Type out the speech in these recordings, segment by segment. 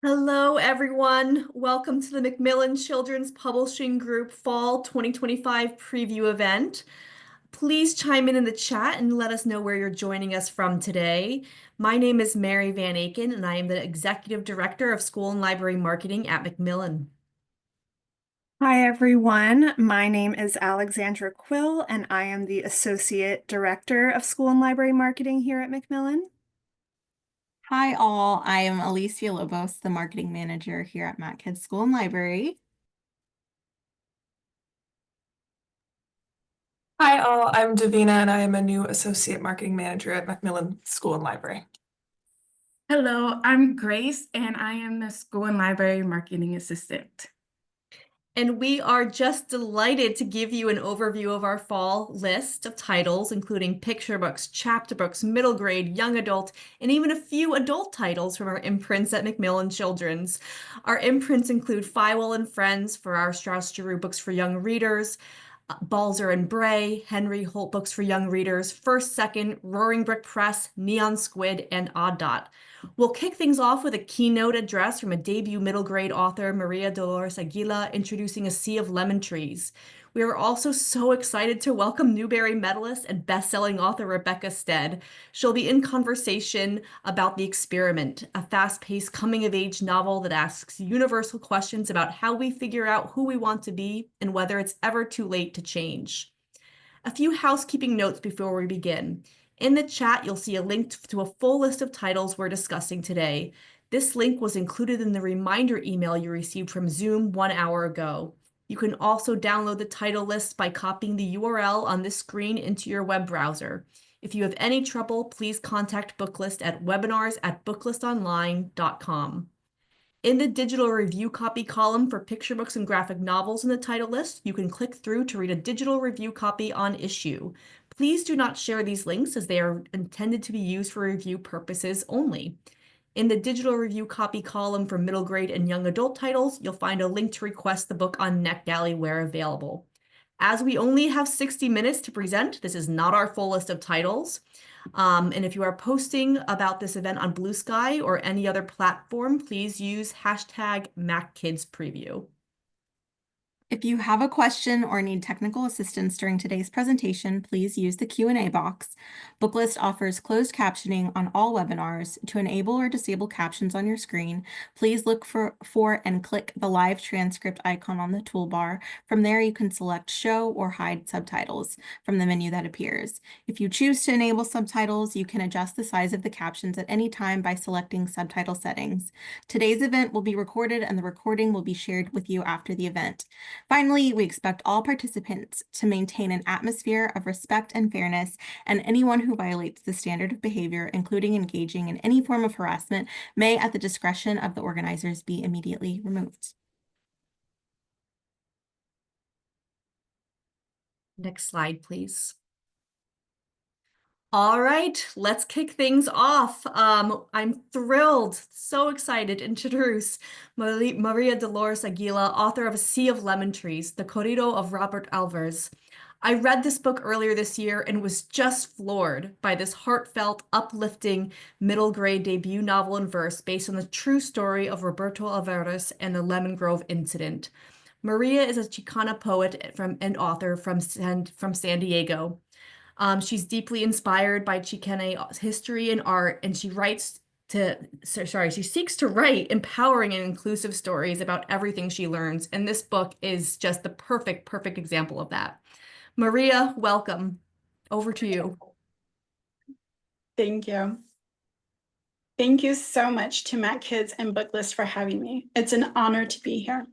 Hello, everyone. Welcome to the Macmillan Children's Publishing Group Fall 2025 preview event. Please chime in the chat and let us know where you're joining us from today. My name is Mary Van Aken, and I am the Executive Director of School and Library Marketing at Macmillan. Hi, everyone. My name is Alexandra Quill, and I am the Associate Director of School and Library Marketing here at Macmillan. Hi all, I am Alicia López, the Marketing Manager here at MacKids School and Library. Hi all, I'm Davina and I am a new Associate Marketing Manager at Macmillan School and Library. Hello, I'm Grace and I am the School and Library Marketing Assistant. And we are just delighted to give you an overview of our fall list of titles, including picture books, chapter books, middle grade, young adult, and even a few adult titles from our imprints at Macmillan Children's. Our imprints include Fywell and Friends for our Strauss Giroux books for young readers, Balzer and Bray, Henry Holt books for young readers, First Second, Roaring Brick Press, Neon Squid, and Odd Dot. We'll kick things off with a keynote address from a debut middle grade author, María Dolores Águila, introducing A Sea of Lemon Trees. We are also so excited to welcome Newbery Medalist and bestselling author Rebecca Stead. She'll be in conversation about The Experiment, a fast-paced coming-of-age novel that asks universal questions about how we figure out who we want to be and whether it's ever too late to change. A few housekeeping notes before we begin. In the chat, you'll see a link to a full list of titles we're discussing today. This link was included in the reminder email you received from Zoom 1 hour ago. You can also download the title list by copying the URL on this screen into your web browser. If you have any trouble, please contact Booklist at webinars@booklistonline.com. In the digital review copy column for picture books and graphic novels in the title list, you can click through to read a digital review copy on issue. Please do not share these links as they are intended to be used for review purposes only. In the digital review copy column for middle grade and young adult titles, you'll find a link to request the book on NetGalley where available. As we only have 60 minutes to present, this is not our full list of titles. And if you are posting about this event on Blue Sky or any other platform, please use hashtag MacKidsPreview. If you have a question or need technical assistance during today's presentation, please use the Q&A box. Booklist offers closed captioning on all webinars. To enable or disable captions on your screen, please look for and click the live transcript icon on the toolbar. From there, you can select show or hide subtitles from the menu that appears. If you choose to enable subtitles, you can adjust the size of the captions at any time by selecting subtitle settings. Today's event will be recorded and the recording will be shared with you after the event. Finally, we expect all participants to maintain an atmosphere of respect and fairness, and anyone who violates the standard of behavior, including engaging in any form of harassment, may, at the discretion of the organizers, be immediately removed. Next slide, please. All right, let's kick things off. I'm thrilled, so excited to introduce María Dolores Águila, author of A Sea of Lemon Trees, the Corrido of Roberto Alvarez. I read this book earlier this year and was just floored by this heartfelt, uplifting middle grade debut novel in verse based on the true story of Roberto Alvarez and the Lemon Grove incident. Maria is a Chicana poet and author from San Diego. She's deeply inspired by Chicana history and art, and she seeks to write empowering and inclusive stories about everything she learns. And this book is just the perfect example of that. Maria, welcome. Over to you. Thank you. Thank you so much to MacKids and Booklist for having me. It's an honor to be here.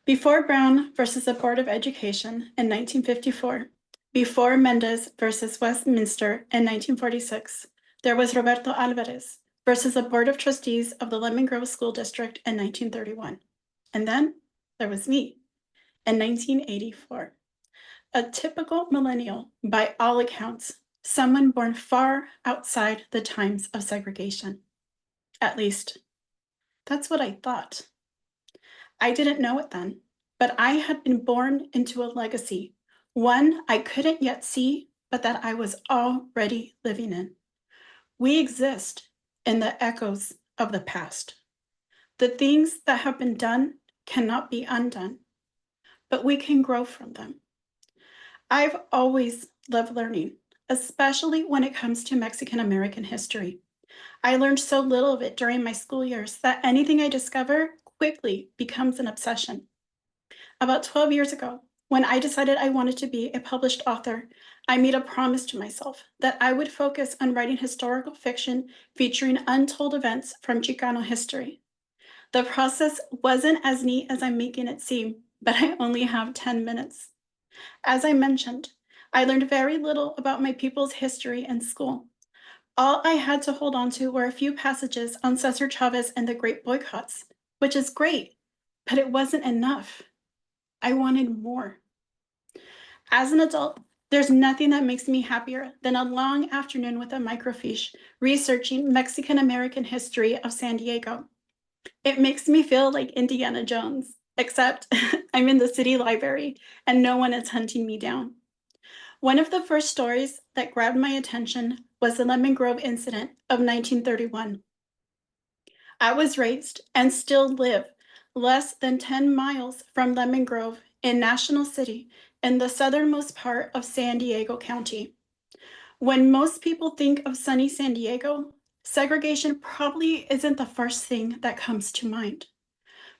Before Brown versus the Board of Education in 1954, before Mendez versus Westminster in 1946, there was Roberto Alvarez versus the Board of Trustees of the Lemon Grove School District in 1931. And then there was me in 1984. A typical millennial, by all accounts, someone born far outside the times of segregation. At least, that's what I thought. I didn't know it then, but I had been born into a legacy, one I couldn't yet see, but that I was already living in. We exist in the echoes of the past. The things that have been done cannot be undone, but we can grow from them. I've always loved learning, especially when it comes to Mexican American history. I learned so little of it during my school years that anything I discover quickly becomes an obsession. About 12 years ago, when I decided I wanted to be a published author, I made a promise to myself that I would focus on writing historical fiction featuring untold events from Chicano history. The process wasn't as neat as I'm making it seem, but I only have 10 minutes. As I mentioned, I learned very little about my people's history in school. All I had to hold on to were a few passages on Cesar Chavez and the Great Boycotts, which is great, but it wasn't enough. I wanted more. As an adult, there's nothing that makes me happier than a long afternoon with a microfiche researching Mexican American history of San Diego. It makes me feel like Indiana Jones, except I'm in the city library and no one is hunting me down. One of the first stories that grabbed my attention was the Lemon Grove incident of 1931. I was raised and still live less than 10 miles from Lemon Grove in National City in the southernmost part of San Diego County. When most people think of sunny San Diego, segregation probably isn't the first thing that comes to mind.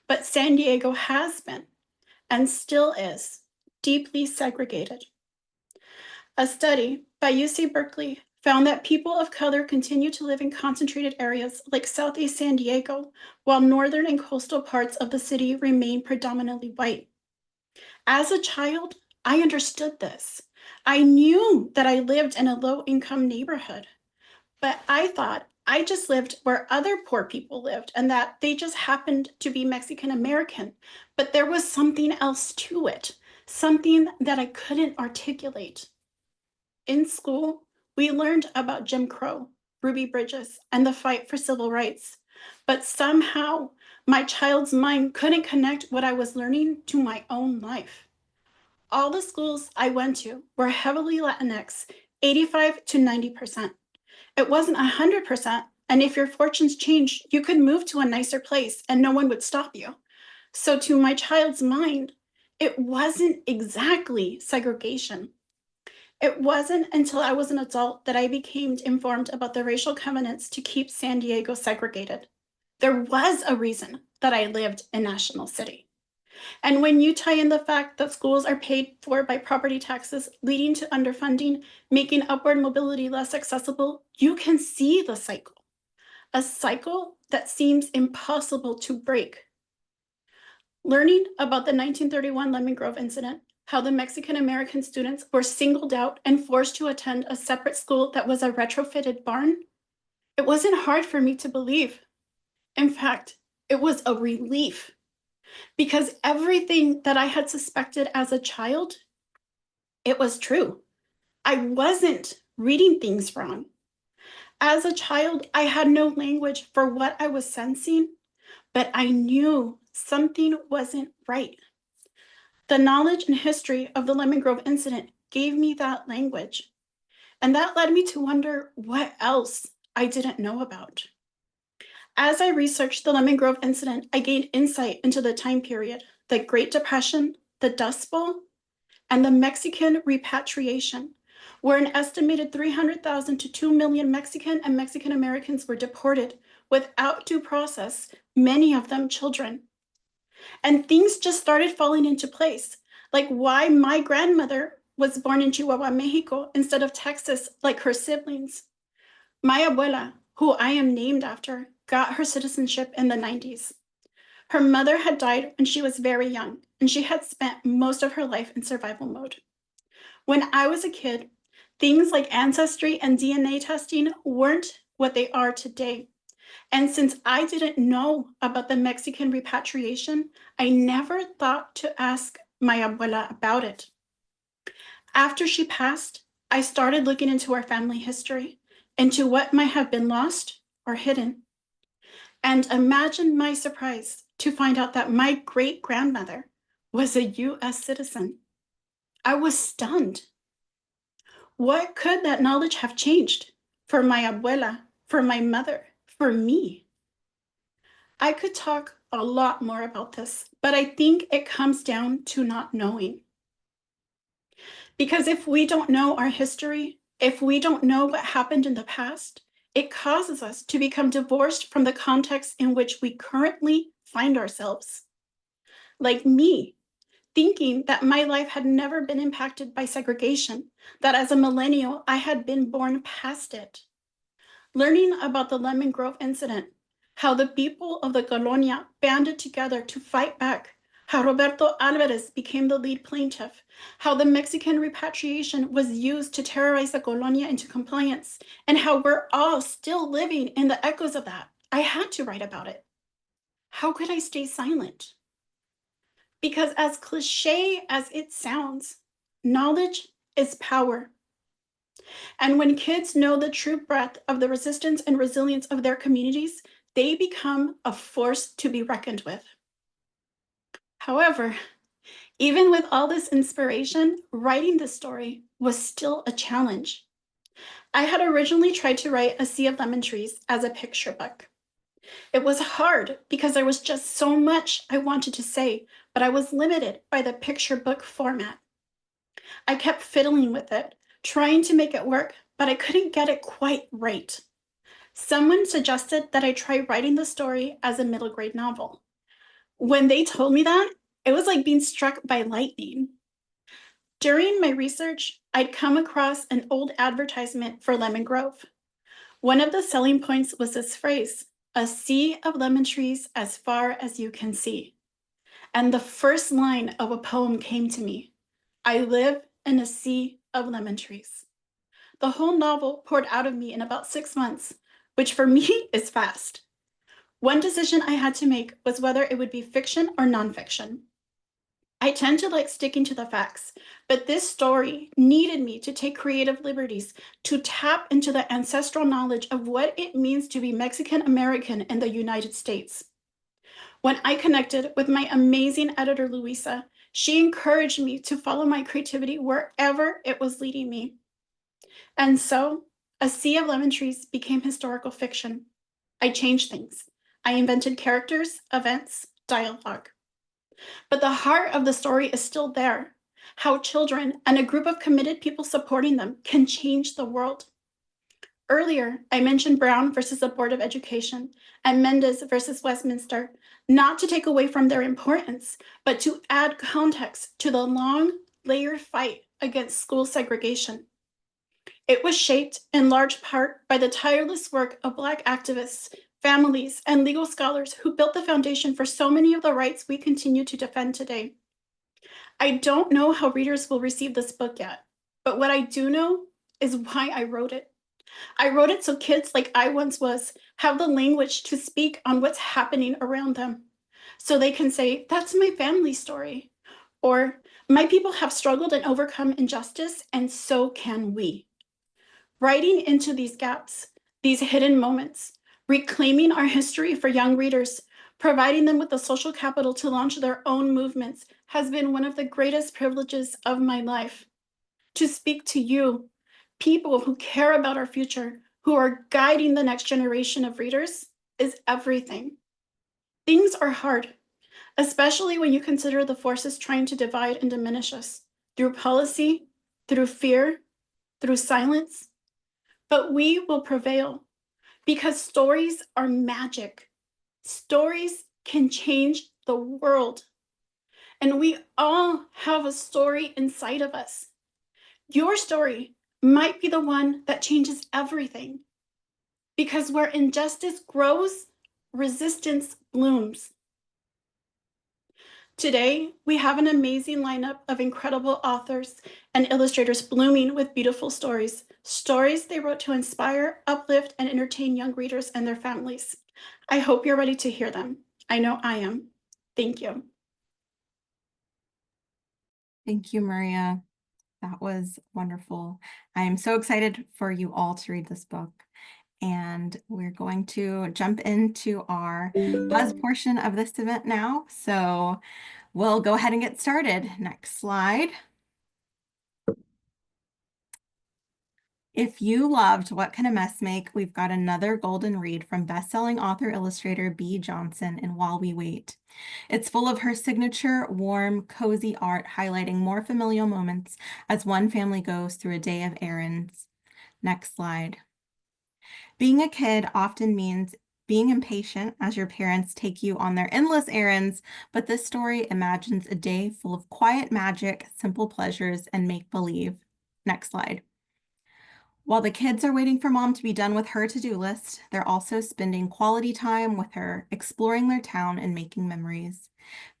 But San Diego has been, and still is, deeply segregated. A study by UC Berkeley found that people of color continue to live in concentrated areas like Southeast San Diego, while northern and coastal parts of the city remain predominantly white. As a child, I understood this. I knew that I lived in a low-income neighborhood, but I thought I just lived where other poor people lived and that they just happened to be Mexican American. But there was something else to it, something that I couldn't articulate. In school, we learned about Jim Crow, Ruby Bridges, and the fight for civil rights. But somehow, my child's mind couldn't connect what I was learning to my own life. All the schools I went to were heavily Latinx, 85 to 90%. It wasn't 100%, and if your fortunes changed, you could move to a nicer place and no one would stop you. So to my child's mind, it wasn't exactly segregation. It wasn't until I was an adult that I became informed about the racial covenants to keep San Diego segregated. There was a reason that I lived in National City. And when you tie in the fact that schools are paid for by property taxes, leading to underfunding, making upward mobility less accessible, you can see the cycle. A cycle that seems impossible to break. Learning about the 1931 Lemon Grove incident, how the Mexican American students were singled out and forced to attend a separate school that was a retrofitted barn, it wasn't hard for me to believe. In fact, it was a relief. Because everything that I had suspected as a child, it was true. I wasn't reading things wrong. As a child, I had no language for what I was sensing, but I knew something wasn't right. The knowledge and history of the Lemon Grove incident gave me that language, and that led me to wonder what else I didn't know about. As I researched the Lemon Grove incident, I gained insight into the time period, the Great Depression, the Dust Bowl, and the Mexican repatriation, where an estimated 300,000 to 2 million Mexican and Mexican Americans were deported without due process, many of them children. And things just started falling into place, like why my grandmother was born in Chihuahua, Mexico, instead of Texas, like her siblings. My abuela, who I am named after, got her citizenship in the 90s. Her mother had died when she was very young, and she had spent most of her life in survival mode. When I was a kid, things like ancestry and DNA testing weren't what they are today. And since I didn't know about the Mexican repatriation, I never thought to ask my abuela about it. After she passed, I started looking into our family history, into what might have been lost or hidden. And imagine my surprise to find out that my great-grandmother was a US citizen. I was stunned. What could that knowledge have changed for my abuela, for my mother, for me? I could talk a lot more about this, but I think it comes down to not knowing. Because if we don't know our history, if we don't know what happened in the past, it causes us to become divorced from the context in which we currently find ourselves. Like me, thinking that my life had never been impacted by segregation, that as a millennial, I had been born past it. Learning about the Lemon Grove incident, how the people of the Colonia banded together to fight back, how Roberto Alvarez became the lead plaintiff, how the Mexican repatriation was used to terrorize the Colonia into compliance, and how we're all still living in the echoes of that. I had to write about it. How could I stay silent? Because as cliche as it sounds, knowledge is power. And when kids know the true breadth of the resistance and resilience of their communities, they become a force to be reckoned with. However, even with all this inspiration, writing this story was still a challenge. I had originally tried to write A Sea of Lemon Trees as a picture book. It was hard because there was just so much I wanted to say, but I was limited by the picture book format. I kept fiddling with it, trying to make it work, but I couldn't get it quite right. Someone suggested that I try writing the story as a middle grade novel. When they told me that, it was like being struck by lightning. During my research, I'd come across an old advertisement for Lemon Grove. One of the selling points was this phrase, "A sea of lemon trees as far as you can see." And the first line of a poem came to me. I live in a sea of lemon trees. The whole novel poured out of me in about 6 months, which for me is fast. One decision I had to make was whether it would be fiction or nonfiction. I tend to like sticking to the facts, but this story needed me to take creative liberties to tap into the ancestral knowledge of what it means to be Mexican American in the United States. When I connected with my amazing editor, Luisa, she encouraged me to follow my creativity wherever it was leading me. And so, A Sea of Lemon Trees became historical fiction. I changed things. I invented characters, events, dialogue. But the heart of the story is still there. How children and a group of committed people supporting them can change the world. Earlier, I mentioned Brown versus the Board of Education and Mendez versus Westminster, not to take away from their importance, but to add context to the long, layered fight against school segregation. It was shaped in large part by the tireless work of Black activists, families, and legal scholars who built the foundation for so many of the rights we continue to defend today. I don't know how readers will receive this book yet, but what I do know is why I wrote it. I wrote it so kids like I once was have the language to speak on what's happening around them. So they can say, that's my family story. Or, my people have struggled and overcome injustice, and so can we. Writing into these gaps, these hidden moments, reclaiming our history for young readers, providing them with the social capital to launch their own movements has been one of the greatest privileges of my life. To speak to you, people who care about our future, who are guiding the next generation of readers, is everything. Things are hard, especially when you consider the forces trying to divide and diminish us through policy, through fear, through silence. But we will prevail because stories are magic. Stories can change the world. And we all have a story inside of us. Your story might be the one that changes everything. Because where injustice grows, resistance blooms. Today, we have an amazing lineup of incredible authors and illustrators blooming with beautiful stories. Stories they wrote to inspire, uplift, and entertain young readers and their families. I hope you're ready to hear them. I know I am. Thank you. Thank you, Maria. That was wonderful. I am so excited for you all to read this book. And we're going to jump into our buzz portion of this event now. So we'll go ahead and get started. Next slide. If you loved What Can a Mess Make, we've got another golden read from best-selling author illustrator B. Johnson in While We Wait. It's full of her signature, warm, cozy art highlighting more familial moments as one family goes through a day of errands. Next slide. Being a kid often means being impatient as your parents take you on their endless errands, but this story imagines a day full of quiet magic, simple pleasures, and make-believe. Next slide. While the kids are waiting for mom to be done with her to-do list, they're also spending quality time with her, exploring their town and making memories.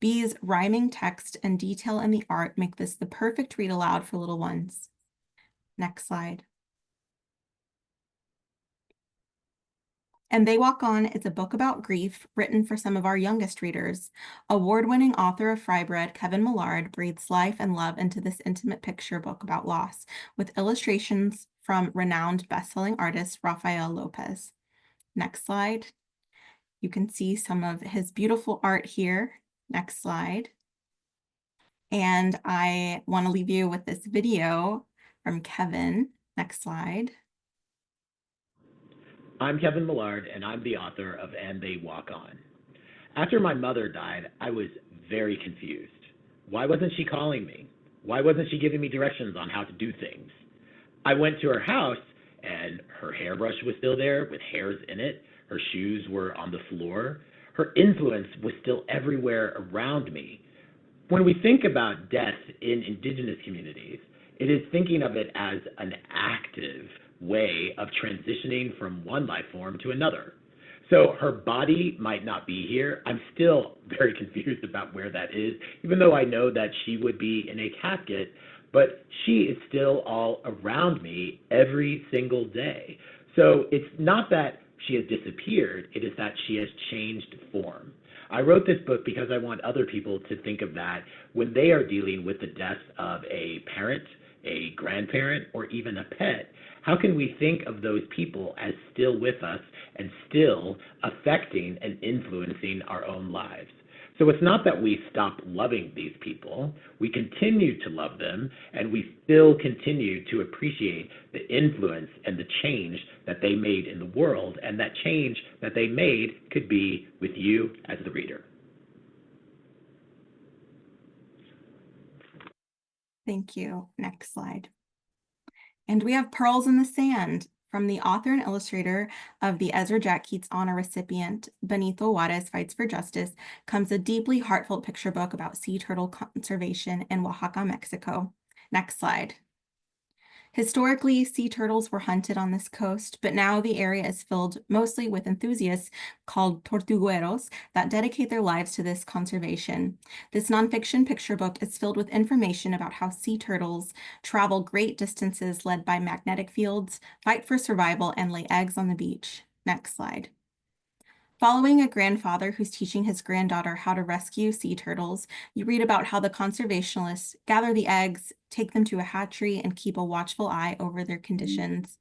Bee's rhyming text and detail in the art make this the perfect read aloud for little ones. Next slide. And They Walk On is a book about grief written for some of our youngest readers. Award-winning author of Fry Bread, Kevin Maillard, breathes life and love into this intimate picture book about loss, with illustrations from renowned best-selling artist Rafael López. Next slide. You can see some of his beautiful art here. Next slide. And I want to leave you with this video from Kevin. Next slide. I'm Kevin Maillard, and I'm the author of And They Walk On. After my mother died, I was very confused. Why wasn't she calling me? Why wasn't she giving me directions on how to do things? I went to her house, and her hairbrush was still there with hairs in it. Her shoes were on the floor. Her influence was still everywhere around me. When we think about death in Indigenous communities, it is thinking of it as an active way of transitioning from one life form to another. So her body might not be here. I'm still very confused about where that is, even though I know that she would be in a casket, but she is still all around me every single day. So it's not that she has disappeared, it is that she has changed form. I wrote this book because I want other people to think of that when they are dealing with the death of a parent, a grandparent, or even a pet. How can we think of those people as still with us and still affecting and influencing our own lives? So it's not that we stop loving these people. We continue to love them, and we still continue to appreciate the influence and the change that they made in the world, and that change that they made could be with you as the reader. Thank you. Next slide. And we have Pearls in the Sand. From the author and illustrator of the Ezra Jack Keats Honor recipient, Benito Juarez Fights for Justice, comes a deeply heartfelt picture book about sea turtle conservation in Oaxaca, Mexico. Next slide. Historically, sea turtles were hunted on this coast, but now the area is filled mostly with enthusiasts called tortugueros that dedicate their lives to this conservation. This nonfiction picture book is filled with information about how sea turtles travel great distances led by magnetic fields, fight for survival, and lay eggs on the beach. Next slide. Following a grandfather who's teaching his granddaughter how to rescue sea turtles, you read about how the conservationists gather the eggs, take them to a hatchery, and keep a watchful eye over their conditions.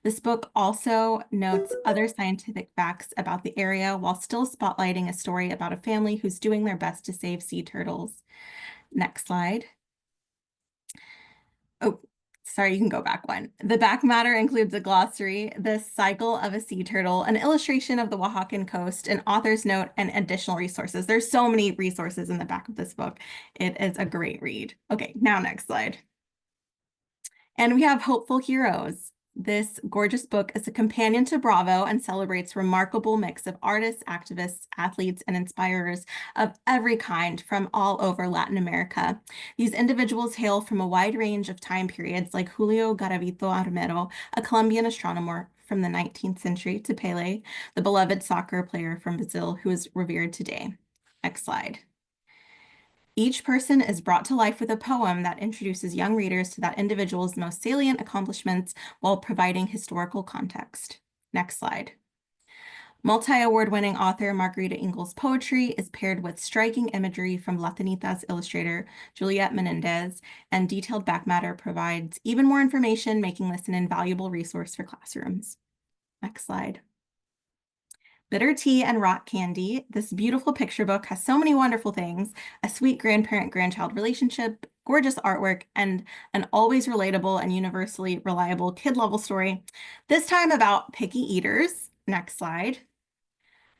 This book also notes other scientific facts about the area while still spotlighting a story about a family who's doing their best to save sea turtles. Next slide. Oh, sorry, you can go back one. The back matter includes a glossary, the cycle of a sea turtle, an illustration of the Oaxacan coast, an author's note, and additional resources. There's so many resources in the back of this book. It is a great read. Okay, now next slide. And we have Hopeful Heroes. This gorgeous book is a companion to Bravo and celebrates a remarkable mix of artists, activists, athletes, and inspirers of every kind from all over Latin America. These individuals hail from a wide range of time periods, like Julio Garavito Armero, a Colombian astronomer from the 19th century, to Pelé, the beloved soccer player from Brazil who is revered today. Next slide. Each person is brought to life with a poem that introduces young readers to that individual's most salient accomplishments while providing historical context. Next slide. Multi-award-winning author Margarita Engel's poetry is paired with striking imagery from Latinitas illustrator Juliet Menendez, and detailed back matter provides even more information, making this an invaluable resource for classrooms. Next slide. Bitter Tea and Rock Candy. This beautiful picture book has so many wonderful things: a sweet grandparent-grandchild relationship, gorgeous artwork, and an always relatable and universally reliable kid-level story, this time about picky eaters. Next slide.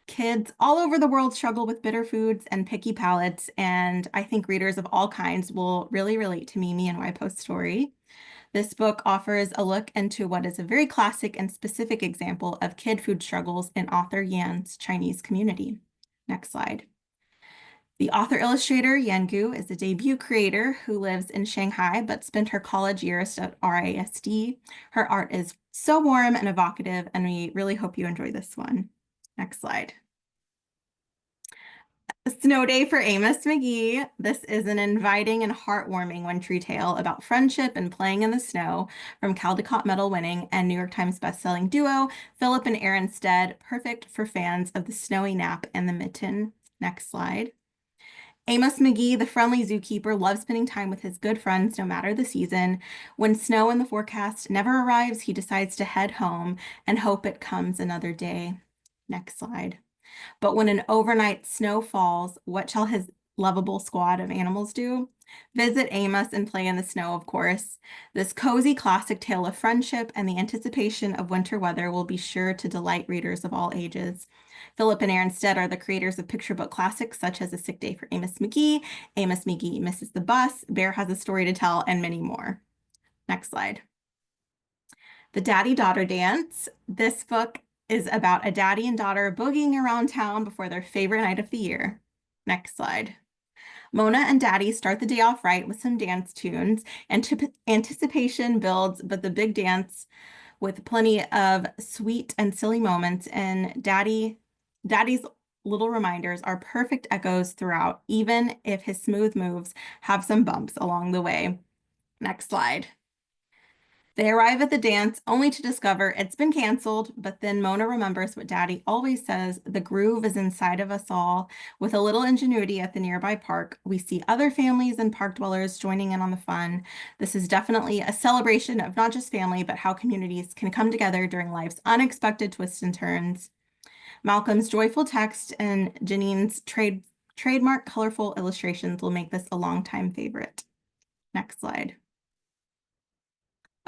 Kids all over the world struggle with bitter foods and picky palates, and I think readers of all kinds will really relate to Mimi and Post story. This book offers a look into what is a very classic and specific example of kid food struggles in author Yan's Chinese community. Next slide. The author-illustrator Yan Gu is a debut creator who lives in Shanghai but spent her college years at RISD. Her art is so warm and evocative, and we really hope you enjoy this one. Next slide. A Snow Day for Amos McGee. This is an inviting and heartwarming wintry tale about friendship and playing in the snow from Caldecott medal-winning and New York Times bestselling duo Philip and Erin Stead, perfect for fans of the snowy nap and the mitten. Next slide. Amos McGee, the friendly zookeeper, loves spending time with his good friends no matter the season. When snow in the forecast never arrives, he decides to head home and hope it comes another day. Next slide. But when an overnight snow falls, what shall his lovable squad of animals do? Visit Amos and play in the snow, of course. This cozy classic tale of friendship and the anticipation of winter weather will be sure to delight readers of all ages. Philip and Erin Stead are the creators of picture book classics such as A Sick Day for Amos McGee Misses the Bus, Bear Has a Story to Tell, and many more. Next slide. The Daddy-Daughter Dance. This book is about a daddy and daughter boogieing around town before their favorite night of the year. Next slide. Mona and Daddy start the day off right with some dance tunes. Anticipation builds, but the big dance with plenty of sweet and silly moments, and Daddy's little reminders are perfect echoes throughout, even if his smooth moves have some bumps along the way. Next slide. They arrive at the dance only to discover it's been canceled, but then Mona remembers what Daddy always says, the groove is inside of us all. With a little ingenuity at the nearby park, we see other families and park dwellers joining in on the fun. This is definitely a celebration of not just family, but how communities can come together during life's unexpected twists and turns. Malcolm's joyful text and Janine's trademark colorful illustrations will make this a longtime favorite. Next slide.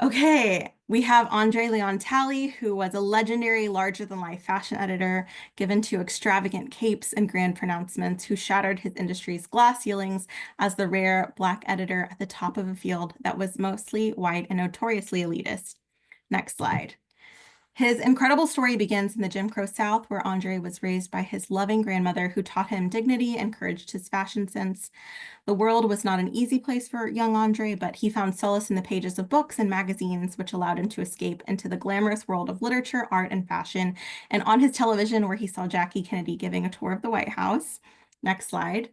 Okay, we have Andre Leon Talley, who was a legendary larger-than-life fashion editor given to extravagant capes and grand pronouncements, who shattered his industry's glass ceilings as the rare Black editor at the top of a field that was mostly white and notoriously elitist. Next slide. His incredible story begins in the Jim Crow South, where Andre was raised by his loving grandmother who taught him dignity and encouraged his fashion sense. The world was not an easy place for young Andre, but he found solace in the pages of books and magazines, which allowed him to escape into the glamorous world of literature, art, and fashion, and on his television, where he saw Jackie Kennedy giving a tour of the White House. Next slide.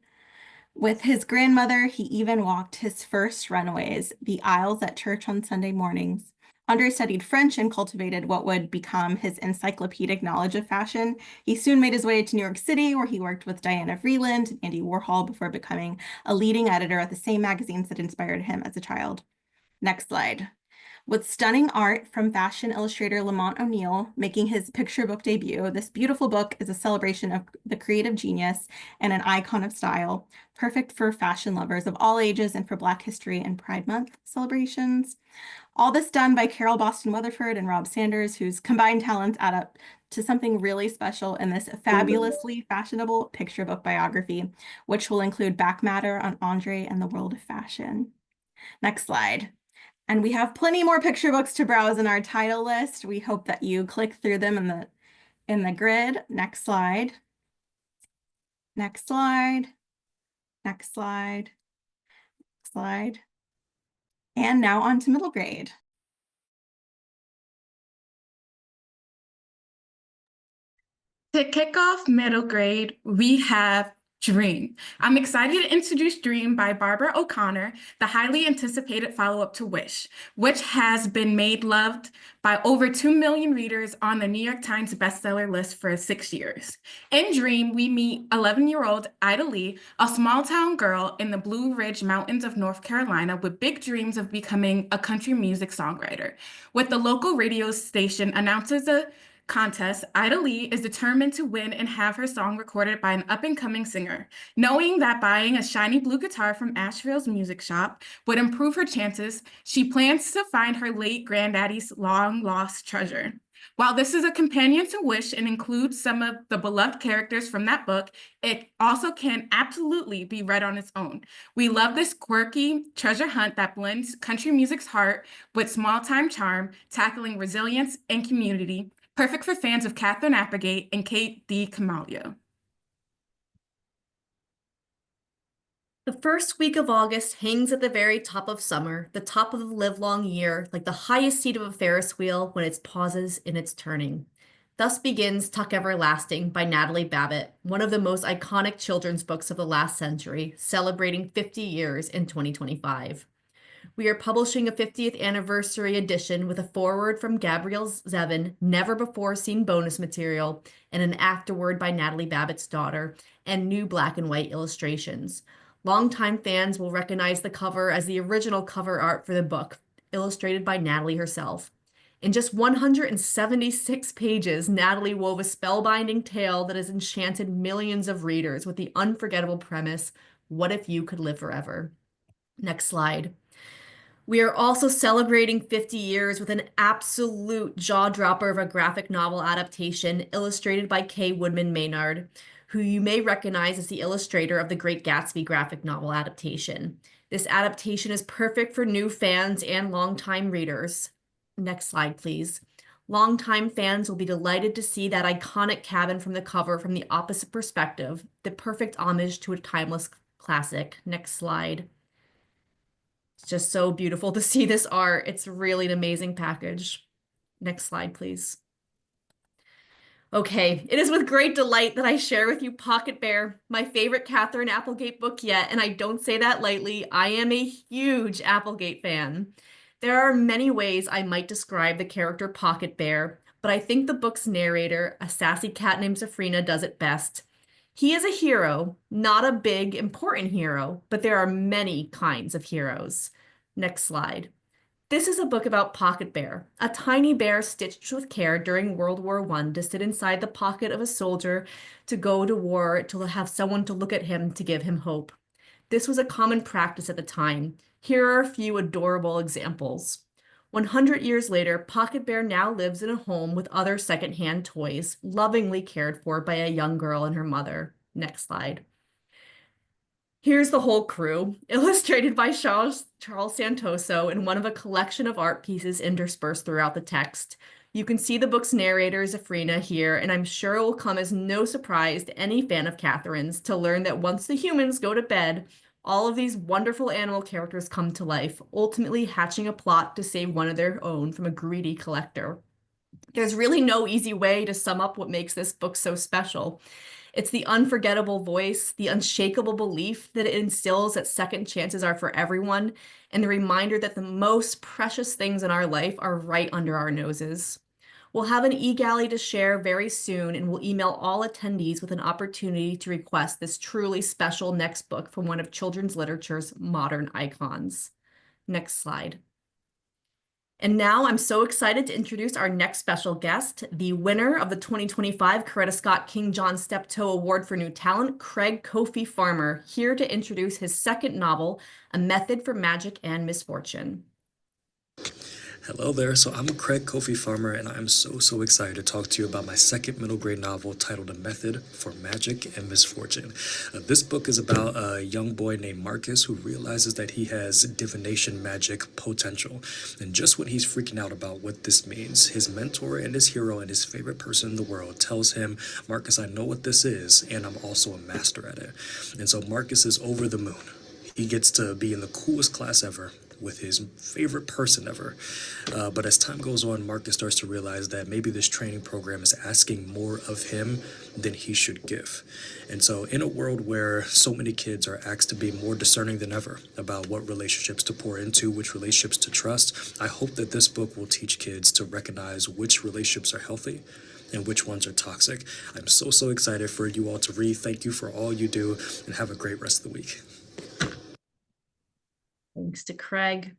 With his grandmother, he even walked his first runways, the aisles at church on Sunday mornings. Andre studied French and cultivated what would become his encyclopedic knowledge of fashion. He soon made his way to New York City, where he worked with Diana Vreeland and Andy Warhol before becoming a leading editor at the same magazines that inspired him as a child. Next slide. With stunning art from fashion illustrator Lamont O'Neill making his picture book debut, this beautiful book is a celebration of the creative genius and an icon of style, perfect for fashion lovers of all ages and for Black History and Pride Month celebrations. All this done by Carol Boston Weatherford and Rob Sanders, whose combined talents add up to something really special in this fabulously fashionable picture book biography, which will include back matter on Andre and the world of fashion. Next slide. And we have plenty more picture books to browse in our title list. We hope that you click through them in the grid. Next slide. Next slide. Next slide. Next slide. And now on to middle grade. To kick off middle grade, we have Dream. I'm excited to introduce Dream by Barbara O'Connor, the highly anticipated follow-up to Wish, which has been made loved by over 2 million readers on the New York Times bestseller list for 6 years. In Dream, we meet 11-year-old Ida Lee, a small-town girl in the Blue Ridge Mountains of North Carolina with big dreams of becoming a country music songwriter. With the local radio station announces contest, Ida Lee is determined to win and have her song recorded by an up-and-coming singer. Knowing that buying a shiny blue guitar from Asheville's music shop would improve her chances, she plans to find her late granddaddy's long-lost treasure. While this is a companion to Wish and includes some of the beloved characters from that book, it also can absolutely be read on its own. We love this quirky treasure hunt that blends country music's heart with small-time charm, tackling resilience and community, perfect for fans of Catherine Applegate and Kate DiCamillo. The first week of August hangs at the very top of summer, the top of the livelong year, like the highest seat of a Ferris wheel when it pauses in its turning. Thus begins Tuck Everlasting by Natalie Babbitt, one of the most iconic children's books of the last century, celebrating 50 years in 2025. We are publishing a 50th anniversary edition with a foreword from Gabrielle Zevin, never before seen bonus material, and an afterword by Natalie Babbitt's daughter, and new black and white illustrations. Longtime fans will recognize the cover as the original cover art for the book, illustrated by Natalie herself. In just 176 pages, Natalie wove a spellbinding tale that has enchanted millions of readers with the unforgettable premise, what if you could live forever? Next slide. We are also celebrating 50 years with an absolute jaw-dropper of a graphic novel adaptation illustrated by Kay Woodman Maillard, who you may recognize as the illustrator of the Great Gatsby graphic novel adaptation. This adaptation is perfect for new fans and longtime readers. Next slide, please. Longtime fans will be delighted to see that iconic cabin from the cover from the opposite perspective, the perfect homage to a timeless classic. Next slide. It's just so beautiful to see this art. It's really an amazing package. Next slide, please. Okay, it is with great delight that I share with you Pocket Bear, my favorite Catherine Applegate book yet, and I don't say that lightly. I am a huge Applegate fan. There are many ways I might describe the character Pocket Bear, but I think the book's narrator, a sassy cat named Safrina, does it best. He is a hero, not a big, important hero, but there are many kinds of heroes. Next slide. This is a book about Pocket Bear, a tiny bear stitched with care during World War I to sit inside the pocket of a soldier to go to war to have someone to look at him to give him hope. This was a common practice at the time. Here are a few adorable examples. 100 years later, Pocket Bear now lives in a home with other secondhand toys, lovingly cared for by a young girl and her mother. Next slide. Here's the whole crew, illustrated by Charles Santoso in one of a collection of art pieces interspersed throughout the text. You can see the book's narrator, Safrina, here, and I'm sure it will come as no surprise to any fan of Catherine's to learn that once the humans go to bed, all of these wonderful animal characters come to life, ultimately hatching a plot to save one of their own from a greedy collector. There's really no easy way to sum up what makes this book so special. It's the unforgettable voice, the unshakable belief that it instills that second chances are for everyone, and the reminder that the most precious things in our life are right under our noses. We'll have an e-galley to share very soon, and we'll email all attendees with an opportunity to request this truly special next book from one of children's literature's modern icons. Next slide. And now I'm so excited to introduce our next special guest, the winner of the 2025 Coretta Scott King John Steptoe Award for New Talent, Craig Kofi Farmer, here to introduce his second novel, A Method for Magic and Misfortune. Hello there, so I'm Craig Kofi Farmer, and I'm so excited to talk to you about my second middle grade novel titled A Method for Magic and Misfortune. This book is about a young boy named Marcus who realizes that he has divination magic potential. And just when he's freaking out about what this means, his mentor and his hero and his favorite person in the world tells him, Marcus, I know what this is, and I'm also a master at it. And so Marcus is over the moon. He gets to be in the coolest class ever, with his favorite person ever. But as time goes on, Marcus starts to realize that maybe this training program is asking more of him than he should give. And so in a world where so many kids are asked to be more discerning than ever about what relationships to pour into, which relationships to trust, I hope that this book will teach kids to recognize which relationships are healthy and which ones are toxic. I'm so excited for you all to read. Thank you for all you do, and have a great rest of the week. Thanks to Craig.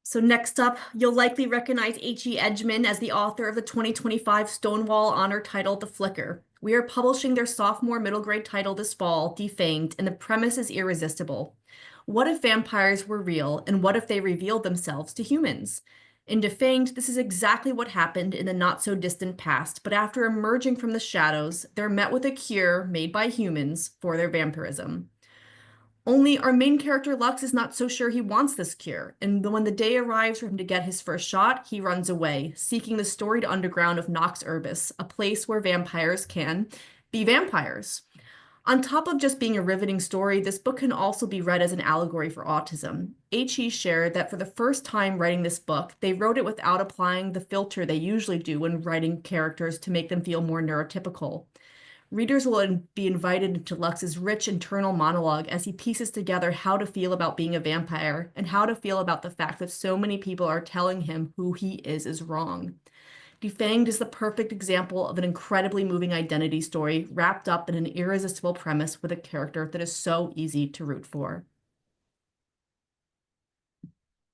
So next up, you'll likely recognize H.E. Edgman as the author of the 2025 Stonewall Honor title, The Flicker. We are publishing their sophomore middle grade title this fall, Defanged, and the premise is irresistible. What if vampires were real, and what if they revealed themselves to humans? In Defanged, this is exactly what happened in the not-so-distant past, but after emerging from the shadows, they're met with a cure made by humans for their vampirism. Only our main character Lux is not so sure he wants this cure, and when the day arrives for him to get his first shot, he runs away, seeking the storied underground of Nox Urbis, a place where vampires can be vampires. On top of just being a riveting story, this book can also be read as an allegory for autism. H.E. shared that for the first time writing this book, they wrote it without applying the filter they usually do when writing characters to make them feel more neurotypical. Readers will be invited into Lux's rich internal monologue as he pieces together how to feel about being a vampire and how to feel about the fact that so many people are telling him who he is wrong. Defanged is the perfect example of an incredibly moving identity story wrapped up in an irresistible premise with a character that is so easy to root for.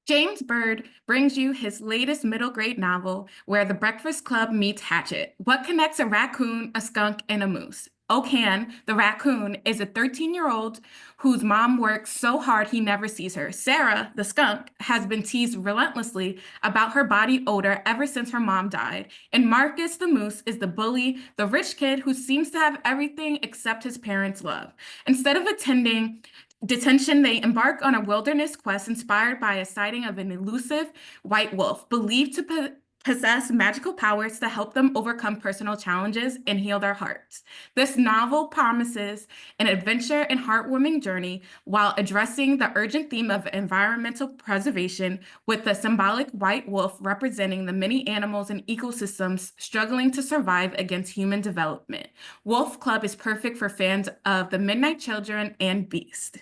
James Bird brings you his latest middle grade novel, Where the Breakfast Club Meets Hatchet. What connects a raccoon, a skunk, and a moose? Okan, the raccoon, is a 13-year-old whose mom works so hard he never sees her. Sarah, the skunk, has been teased relentlessly about her body odor ever since her mom died. And Marcus, the moose, is the bully, the rich kid who seems to have everything except his parents' love. Instead of attending detention, they embark on a wilderness quest inspired by a sighting of an elusive white wolf, believed to possess magical powers to help them overcome personal challenges and heal their hearts. This novel promises an adventure and heartwarming journey while addressing the urgent theme of environmental preservation, with the symbolic white wolf representing the many animals and ecosystems struggling to survive against human development. Wolf Club is perfect for fans of The Midnight Children and Beast.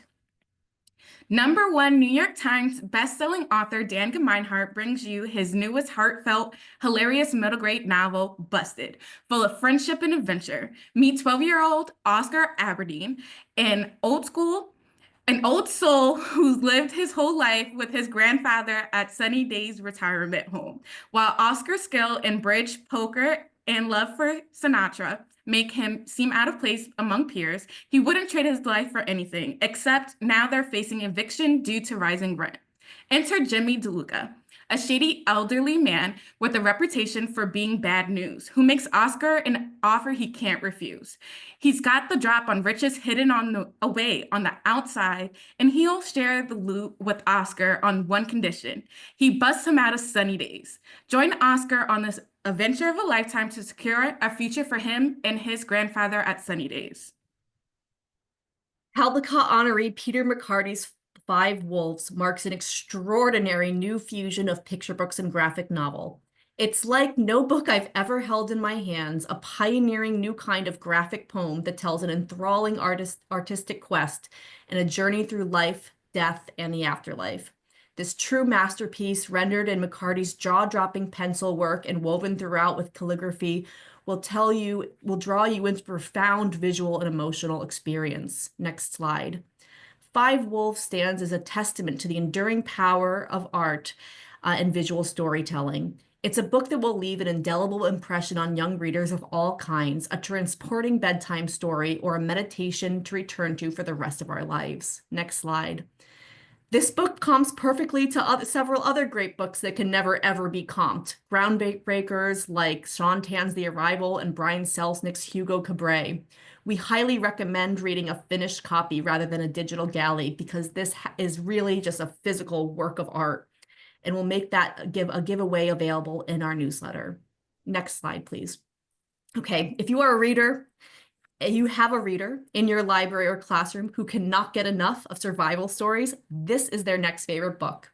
#1 New York Times bestselling author Dan Gemeinhart brings you his newest heartfelt, hilarious middle grade novel, Busted, full of friendship and adventure. Meet 12-year-old Oscar Aberdeen, an old soul who's lived his whole life with his grandfather at Sunny Days retirement home. While Oscar's skill in bridge, poker, and love for Sinatra make him seem out of place among peers, he wouldn't trade his life for anything, except now they're facing eviction due to rising rent. Enter Jimmy DeLuca, a shady elderly man with a reputation for being bad news, who makes Oscar an offer he can't refuse. He's got the drop on riches hidden away on the outside, and he'll share the loot with Oscar on one condition: he busts him out of Sunny Days. Join Oscar on this adventure of a lifetime to secure a future for him and his grandfather at Sunny Days. Caldecott honoree Peter McCarty's Five Wolves marks an extraordinary new fusion of picture books and graphic novel. It's like no book I've ever held in my hands, a pioneering new kind of graphic poem that tells an enthralling artistic quest and a journey through life, death, and the afterlife. This true masterpiece, rendered in McCarty's jaw-dropping pencil work and woven throughout with calligraphy, will draw you into profound visual and emotional experience. Next slide. Five Wolves stands as a testament to the enduring power of art and visual storytelling. It's a book that will leave an indelible impression on young readers of all kinds, a transporting bedtime story, or a meditation to return to for the rest of our lives. Next slide. This book comps perfectly to several other great books that can never, ever be comped. Groundbreakers like Sean Tan's The Arrival and Brian Selznick's Hugo Cabret. We highly recommend reading a finished copy rather than a digital galley, because this is really just a physical work of art, and we'll make that a giveaway available in our newsletter. Next slide, please. Okay, if you are a reader, you have a reader in your library or classroom who cannot get enough of survival stories, this is their next favorite book.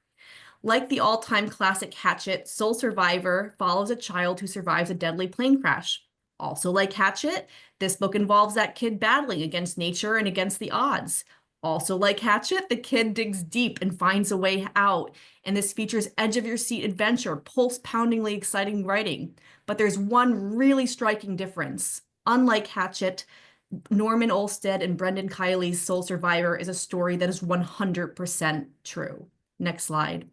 Like the all-time classic Hatchet, Soul Survivor follows a child who survives a deadly plane crash. Also like Hatchet, this book involves that kid battling against nature and against the odds. Also like Hatchet, the kid digs deep and finds a way out, and this features edge-of-your-seat adventure, pulse-poundingly exciting writing. But there's one really striking difference. Unlike Hatchet, Norman Olstead and Brendan Kiley's Soul Survivor is a story that is 100% true. Next slide.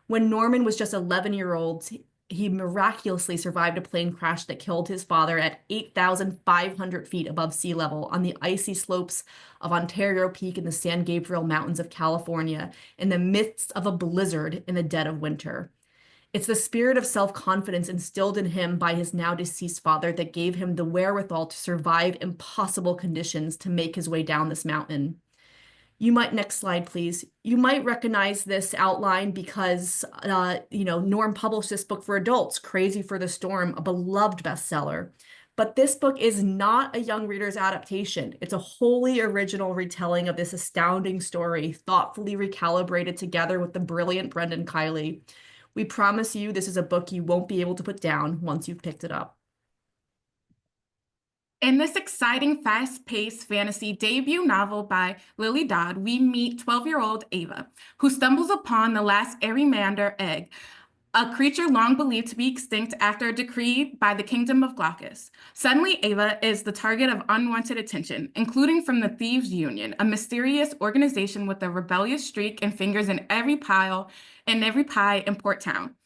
When Norman was just 11-year-old, he miraculously survived a plane crash that killed his father at 8,500 feet above sea level on the icy slopes of Ontario Peak in the San Gabriel Mountains of California in the midst of a blizzard in the dead of winter. It's the spirit of self-confidence instilled in him by his now deceased father that gave him the wherewithal to survive impossible conditions to make his way down this mountain. Next slide, please. You might recognize this outline because, Norm published this book for adults, Crazy for the Storm, a beloved bestseller. But this book is not a young reader's adaptation. It's a wholly original retelling of this astounding story, thoughtfully recalibrated together with the brilliant Brendan Kiely. We promise you this is a book you won't be able to put down once you've picked it up. In this exciting, fast-paced fantasy debut novel by Lily Dodd, we meet 12-year-old Ava, who stumbles upon the last Arimander egg, a creature long believed to be extinct after a decree by the Kingdom of Glaucus. Suddenly, Ava is the target of unwanted attention, including from the Thieves' Union, a mysterious organization with a rebellious streak and fingers in every pie in Port Town.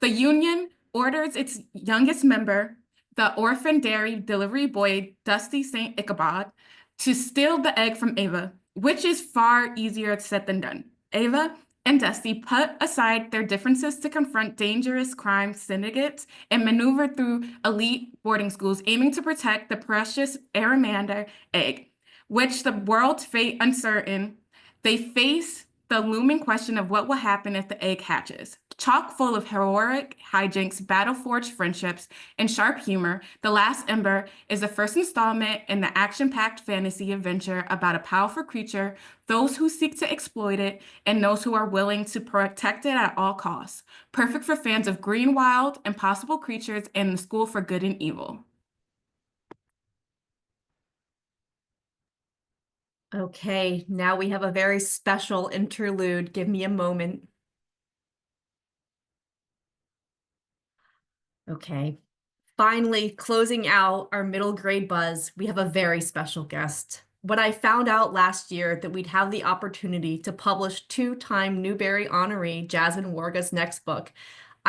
The Union orders its youngest member, the orphan dairy delivery boy Dusty St. Ichabod, to steal the egg from Ava, which is far easier said than done. Ava and Dusty put aside their differences to confront dangerous crime syndicates and maneuver through elite boarding schools aiming to protect the precious Arimander egg, which the world's fate uncertain. They face the looming question of what will happen if the egg hatches. Chock full of heroic hijinks, battle-forged friendships, and sharp humor, The Last Ember is the first installment in the action-packed fantasy adventure about a powerful creature, those who seek to exploit it, and those who are willing to protect it at all costs. Perfect for fans of green, wild, impossible creatures and the school for good and evil. Okay, now we have a very special interlude. Give me a moment. Okay, finally closing out our middle grade buzz, we have a very special guest. When I found out last year that we'd have the opportunity to publish two-time Newbery honoree Jasmine Warga's next book,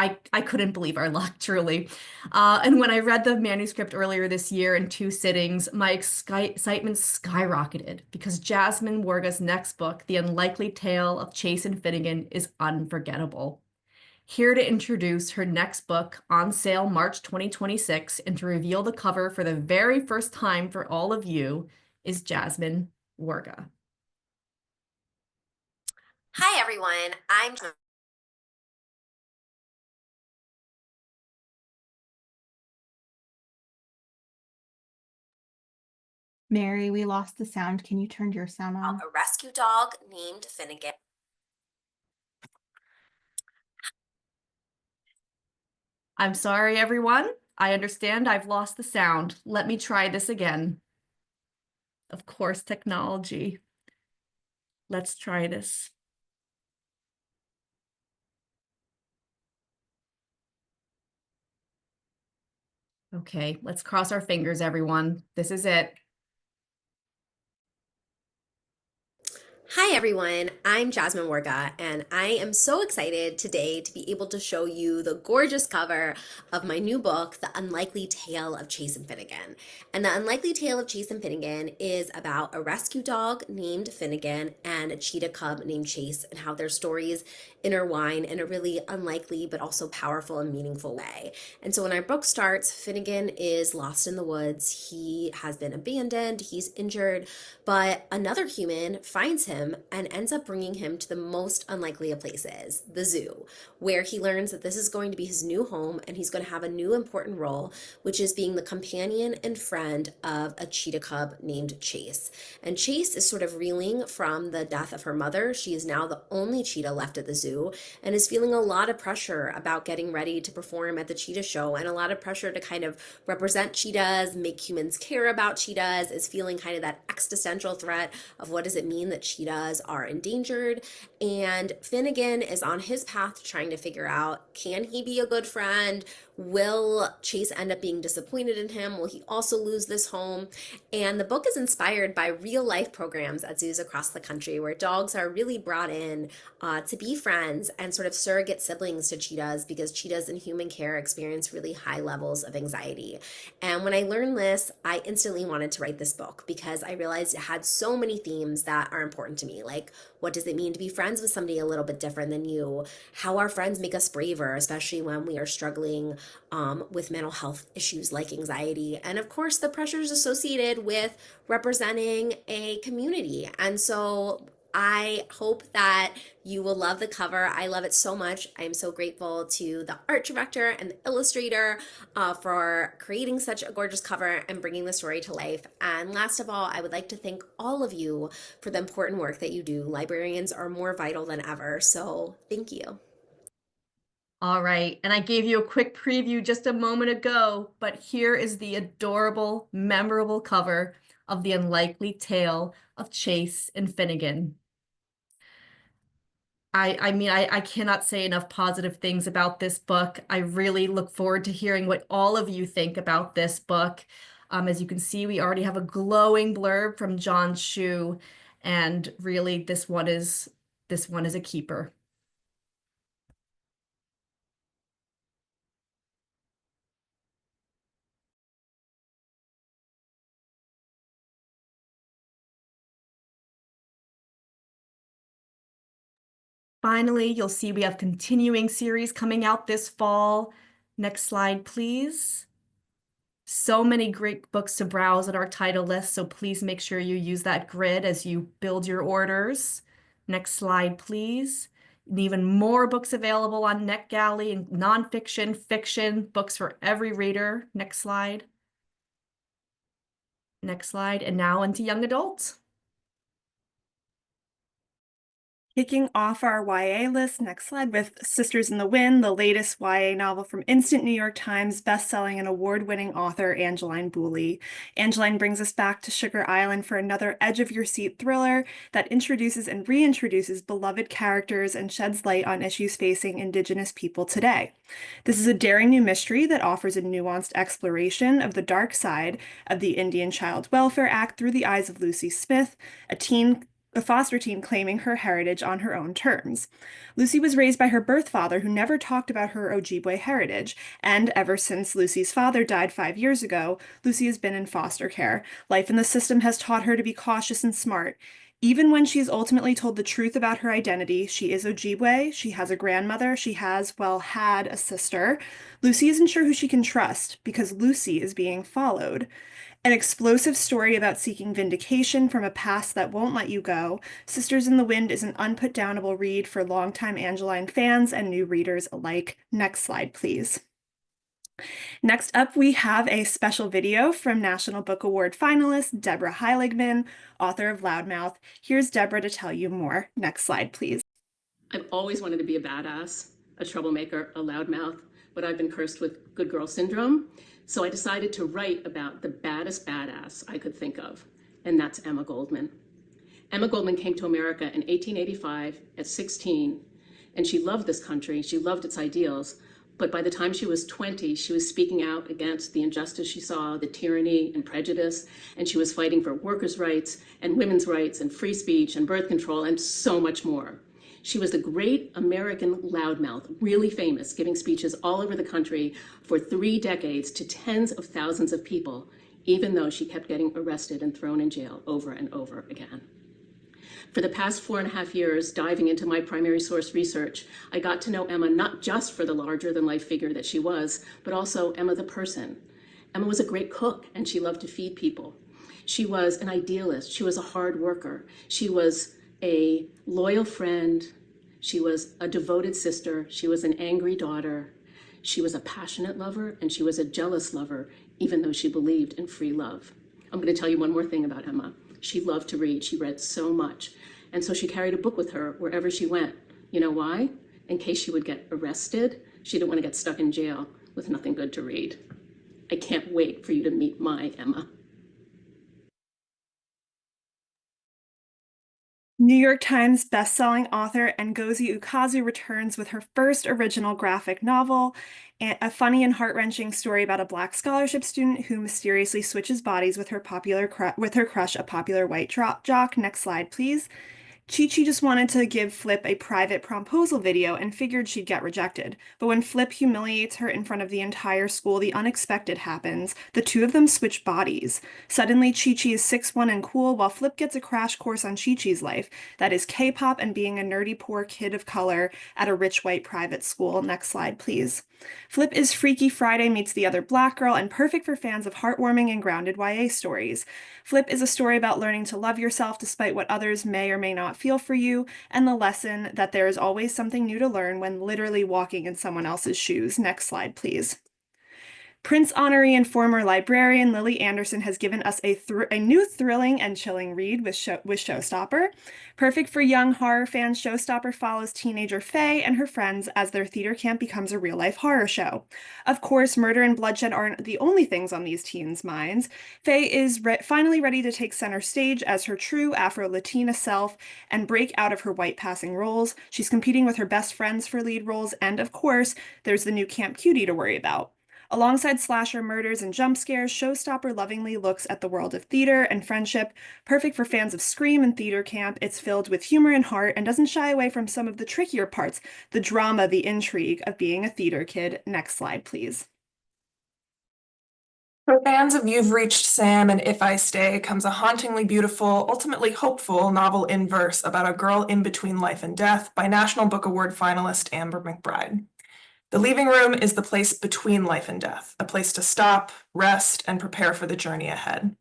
I couldn't believe our luck, truly. And when I read the manuscript earlier this year in 2 sittings, my excitement skyrocketed because Jasmine Warga's next book, The Unlikely Tale of Chase and Finnegan, is unforgettable. Here to introduce her next book, on sale March 2026, and to reveal the cover for the very first time for all of you, is Jasmine Warga. Hi, everyone. I'm Mary, we lost the sound. Can you turn your sound on? a rescue dog named Finnegan. I'm sorry, everyone. I understand I've lost the sound. Let me try this again. Of course, technology. Let's try this. Okay, let's cross our fingers, everyone. This is it. Hi, everyone. I'm Jasmine Warga, and I am so excited today to be able to show you the gorgeous cover of my new book, The Unlikely Tale of Chase and Finnegan. And The Unlikely Tale of Chase and Finnegan is about a rescue dog named Finnegan and a cheetah cub named Chase, and how their stories intertwine in a really unlikely but also powerful and meaningful way. And so when our book starts, Finnegan is lost in the woods. He has been abandoned, he's injured, but another human finds him and ends up bringing him to the most unlikely of places, the zoo, where he learns that this is going to be his new home and he's going to have a new important role, which is being the companion and friend of a cheetah cub named Chase. And Chase is sort of reeling from the death of her mother. She is now the only cheetah left at the zoo and is feeling a lot of pressure about getting ready to perform at the cheetah show, and a lot of pressure to kind of represent cheetahs, make humans care about cheetahs, is feeling kind of that existential threat of what does it mean that cheetahs cheetahs are endangered, and Finnegan is on his path to trying to figure out, can he be a good friend? Will Chase end up being disappointed in him? Will he also lose this home? And the book is inspired by real life programs at zoos across the country where dogs are really brought in to be friends and sort of surrogate siblings to cheetahs, because cheetahs in human care experience really high levels of anxiety. And when I learned this, I instantly wanted to write this book because I realized it had so many themes that are important to me. Like, what does it mean to be friends with somebody a little bit different than you? How our friends make us braver, especially when we are struggling with mental health issues like anxiety. And of course, the pressures associated with representing a community. And so I hope that you will love the cover. I love it so much. I am so grateful to the art director and the illustrator for creating such a gorgeous cover and bringing the story to life. And last of all, I would like to thank all of you for the important work that you do. Librarians are more vital than ever. So thank you. All right, and I gave you a quick preview just a moment ago, but here is the adorable, memorable cover of The Unlikely Tale of Chase and Finnegan. I cannot say enough positive things about this book. I really look forward to hearing what all of you think about this book. As you can see, we already have a glowing blurb from John Shu, and really this one is a keeper. Finally, you'll see we have continuing series coming out this fall. Next slide, please. So many great books to browse at our title list, so please make sure you use that grid as you build your orders. Next slide, please. And even more books available on NetGalley and nonfiction, fiction, books for every reader. Next slide. Next slide, and now into young adults. Kicking off our YA list, next slide, with Sisters in the Wind, the latest YA novel from instant New York Times bestselling and award-winning author Angeline Boulley. Angeline brings us back to Sugar Island for another edge-of-your-seat thriller that introduces and reintroduces beloved characters and sheds light on issues facing Indigenous people today. This is a daring new mystery that offers a nuanced exploration of the dark side of the Indian Child Welfare Act through the eyes of Lucy Smith, a foster teen claiming her heritage on her own terms. Lucy was raised by her birth father, who never talked about her Ojibwe heritage, and ever since Lucy's father died 5 years ago, Lucy has been in foster care. Life in the system has taught her to be cautious and smart. Even when she is ultimately told the truth about her identity, she is Ojibwe, she has a grandmother, she has, well, had a sister. Lucy isn't sure who she can trust because Lucy is being followed. An explosive story about seeking vindication from a past that won't let you go, Sisters in the Wind is an unputdownable read for longtime Angeline fans and new readers alike. Next slide, please. Next up, we have a special video from National Book Award finalist Deborah Heiligman, author of Loudmouth. Here's Deborah to tell you more. Next slide, please. I've always wanted to be a badass, a troublemaker, a loudmouth, but I've been cursed with good girl syndrome. So I decided to write about the baddest badass I could think of, and that's Emma Goldman. Emma Goldman came to America in 1885 at 16, and she loved this country, she loved its ideals, but by the time she was 20, she was speaking out against the injustice she saw, the tyranny and prejudice, and she was fighting for workers' rights and women's rights and free speech and birth control and so much more. She was the great American loudmouth, really famous, giving speeches all over the country for 3 decades to tens of thousands of people, even though she kept getting arrested and thrown in jail over and over again. For the past 4.5 years, diving into my primary source research, I got to know Emma not just for the larger-than-life figure that she was, but also Emma the person. Emma was a great cook, and she loved to feed people. She was an idealist. She was a hard worker. She was a loyal friend. She was a devoted sister. She was an angry daughter. She was a passionate lover, and she was a jealous lover, even though she believed in free love. I'm going to tell you one more thing about Emma. She loved to read. She read so much. And so she carried a book with her wherever she went. You know why? In case she would get arrested. She didn't want to get stuck in jail with nothing good to read. I can't wait for you to meet my Emma. New York Times bestselling author Ngozi Ukazu returns with her first original graphic novel, a funny and heart-wrenching story about a Black scholarship student who mysteriously switches bodies with her crush, a popular white jock. Next slide, please. Chi-Chi just wanted to give Flip a private promposal video and figured she'd get rejected. But when Flip humiliates her in front of the entire school, the unexpected happens. The two of them switch bodies. Suddenly, Chi-Chi is 6'1" and cool, while Flip gets a crash course on Chi-Chi's life. That is K-pop and being a nerdy poor kid of color at a rich white private school. Next slide, please. Flip is Freaky Friday meets the other black girl and perfect for fans of heartwarming and grounded YA stories. Flip is a story about learning to love yourself despite what others may or may not feel for you, and the lesson that there is always something new to learn when literally walking in someone else's shoes. Next slide, please. Prince honoree and former librarian Lily Anderson has given us a new thrilling and chilling read with Showstopper. Perfect for young horror fans, Showstopper follows teenager Faye and her friends as their theater camp becomes a real-life horror show. Of course, murder and bloodshed aren't the only things on these teens' minds. Faye is finally ready to take center stage as her true Afro-Latina self and break out of her white passing roles. She's competing with her best friends for lead roles, and of course, there's the new Camp Cutie to worry about. Alongside slasher murders and jump scares, Showstopper lovingly looks at the world of theater and friendship. Perfect for fans of Scream and theater camp, it's filled with humor and heart and doesn't shy away from some of the trickier parts, the drama, the intrigue of being a theater kid. Next slide, please. For fans of You've Reached Sam and If I Stay comes a hauntingly beautiful, ultimately hopeful novel in verse about a girl in between life and death by National Book Award finalist Amber McBride. The living room is the place between life and death, a place to stop, rest, and prepare for the journey ahead.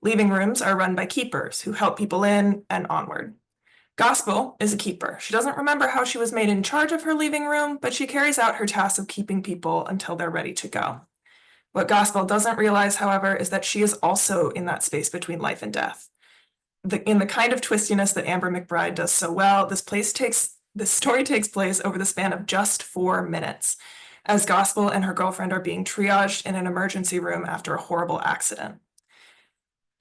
Living rooms are run by keepers who help people in and onward. Gospel is a keeper. She doesn't remember how she was made in charge of her living room, but she carries out her task of keeping people until they're ready to go. What Gospel doesn't realize, however, is that she is also in that space between life and death. In the kind of twistiness that Amber McBride does so well, this story takes place over the span of just 4 minutes, as Gospel and her girlfriend are being triaged in an emergency room after a horrible accident.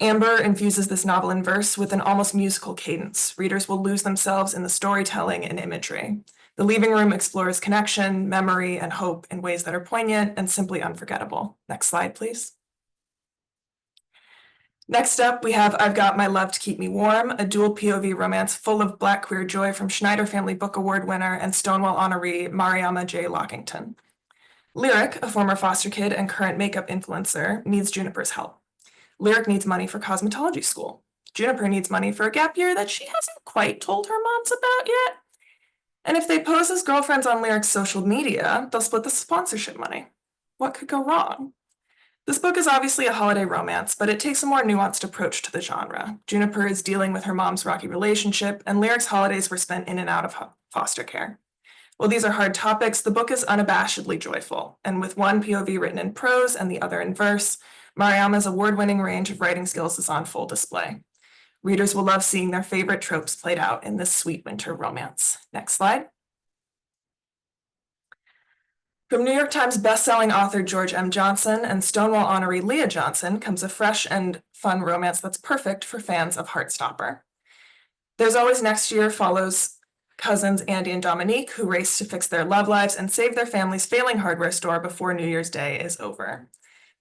Amber infuses this novel in verse with an almost musical cadence. Readers will lose themselves in the storytelling and imagery. The living room explores connection, memory, and hope in ways that are poignant and simply unforgettable. Next slide, please. Next up, we have I've Got My Love to Keep Me Warm, a dual POV romance full of Black queer joy from Schneider Family Book Award winner and Stonewall honoree Mariama J. Lockington. Lyric, a former foster kid and current makeup influencer, needs Juniper's help. Lyric needs money for cosmetology school. Juniper needs money for a gap year that she hasn't quite told her moms about yet. And if they pose as girlfriends on Lyric's social media, they'll split the sponsorship money. What could go wrong? This book is obviously a holiday romance, but it takes a more nuanced approach to the genre. Juniper is dealing with her mom's rocky relationship, and Lyric's holidays were spent in and out of foster care. While these are hard topics, the book is unabashedly joyful, and with one POV written in prose and the other in verse, Mariama's award-winning range of writing skills is on full display. Readers will love seeing their favorite tropes played out in this sweet winter romance. Next slide. From New York Times bestselling author George M. Johnson and Stonewall honoree Leah Johnson comes a fresh and fun romance that's perfect for fans of Heartstopper. There's Always Next Year follows cousins Andy and Dominique who race to fix their love lives and save their family's failing hardware store before New Year's Day is over.